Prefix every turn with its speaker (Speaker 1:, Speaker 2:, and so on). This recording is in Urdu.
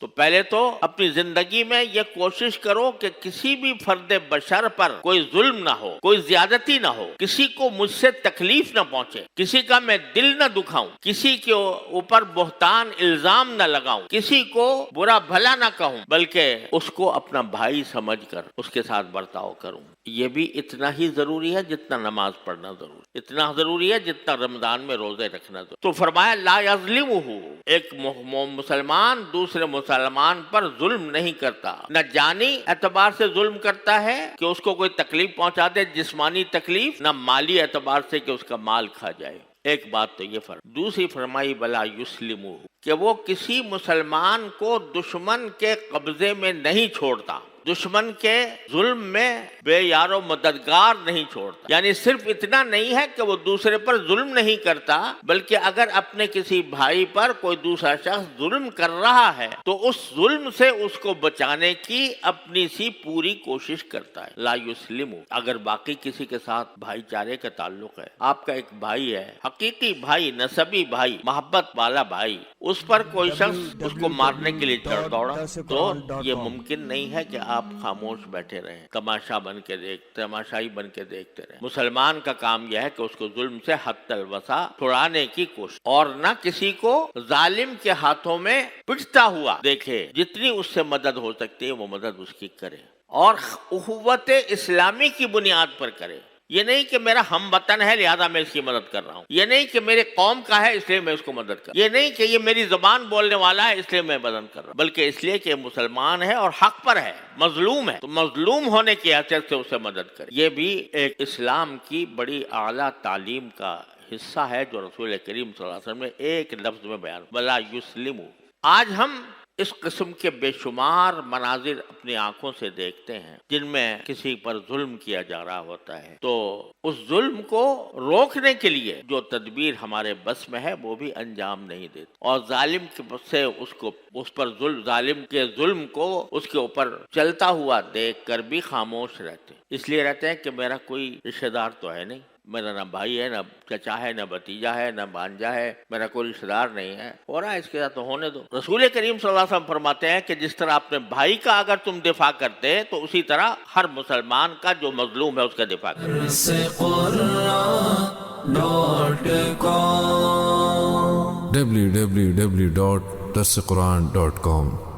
Speaker 1: تو پہلے تو اپنی زندگی میں یہ کوشش کرو کہ کسی بھی فرد بشر پر کوئی ظلم نہ ہو، کوئی زیادتی نہ ہو، کسی کو مجھ سے تکلیف نہ پہنچے، کسی کا میں دل نہ دکھاؤں، کسی کے اوپر بہتان الزام نہ لگاؤں، کسی کو برا بھلا نہ کہوں، بلکہ اس کو اپنا بھائی سمجھ کر اس کے ساتھ برتاؤ کروں۔ یہ بھی اتنا ہی ضروری ہے جتنا نماز پڑھنا ضروری، اتنا ضروری ہے جتنا رمضان میں روزے رکھنا ضروری۔ تو فرمایا لا یظلمہ، ایک مسلمان دوسرے مسلمان پر ظلم نہیں کرتا، نہ جانی اعتبار سے ظلم کرتا ہے کہ اس کو کوئی تکلیف پہنچا دے، جسمانی تکلیف، نہ مالی اعتبار سے کہ اس کا مال کھا جائے۔ ایک بات تو یہ فرق۔ دوسری فرمائی بلا یسلمہ، کہ وہ کسی مسلمان کو دشمن کے قبضے میں نہیں چھوڑتا، دشمن کے ظلم میں بے یار و مددگار نہیں چھوڑتا۔ یعنی صرف اتنا نہیں ہے کہ وہ دوسرے پر ظلم نہیں کرتا، بلکہ اگر اپنے کسی بھائی پر کوئی دوسرا شخص ظلم کر رہا ہے تو اس ظلم سے اس کو بچانے کی اپنی سی پوری کوشش کرتا ہے۔ لا یسلم، اگر باقی کسی کے ساتھ بھائی چارے کا تعلق ہے، آپ کا ایک بھائی ہے، حقیقی بھائی، نسبی بھائی، محبت والا بھائی، اس پر کوئی شخص اس کو مارنے کے لیے چڑھ دوڑا، تو یہ ممکن نہیں ہے کہ آپ خاموش بیٹھے رہیں، تماشائی بن کے دیکھتے رہیں۔ مسلمان کا کام یہ ہے کہ اس کو ظلم سے حد الوسع چھڑانے کی کوشش، اور نہ کسی کو ظالم کے ہاتھوں میں پٹتا ہوا دیکھے، جتنی اس سے مدد ہو سکتی ہے وہ مدد اس کی کرے، اور اخوت اسلامی کی بنیاد پر کرے۔ یہ نہیں کہ میرا ہم وطن ہے لہذا میں اس کی مدد کر رہا ہوں، یہ نہیں کہ میرے قوم کا ہے اس لیے میں اس کو مدد کر رہا ہوں، یہ نہیں کہ یہ میری زبان بولنے والا ہے اس لیے میں مدد کر رہا ہوں، بلکہ اس لیے کہ یہ مسلمان ہے اور حق پر ہے، مظلوم ہے، تو مظلوم ہونے کی حیثیت سے اسے مدد کرے۔ یہ بھی ایک اسلام کی بڑی اعلیٰ تعلیم کا حصہ ہے جو رسول کریم صلی اللہ علیہ وسلم نے ایک لفظ میں بیان، ولا یسلم۔ آج ہم اس قسم کے بے شمار مناظر اپنی آنکھوں سے دیکھتے ہیں جن میں کسی پر ظلم کیا جا رہا ہوتا ہے، تو اس ظلم کو روکنے کے لیے جو تدبیر ہمارے بس میں ہے وہ بھی انجام نہیں دیتے، اور ظالم سے اس پر ظالم کے ظلم کو اس کے اوپر چلتا ہوا دیکھ کر بھی خاموش رہتے، اس لیے رہتے ہیں کہ میرا کوئی رشتہ دار تو ہے نہیں، میرا نہ بھائی ہے، نہ چچا ہے، نہ بھتیجا ہے، نہ بھانجا ہے، میرا کوئی رشتہ دار نہیں ہے، ہو رہا ہے اس کے ساتھ تو ہونے دو۔ رسول کریم صلی اللہ علیہ وسلم فرماتے ہیں کہ جس طرح اپنے بھائی کا اگر تم دفاع کرتے تو اسی طرح ہر مسلمان کا جو مظلوم ہے اس کا دفاع کرتے۔
Speaker 2: www.darsequran.com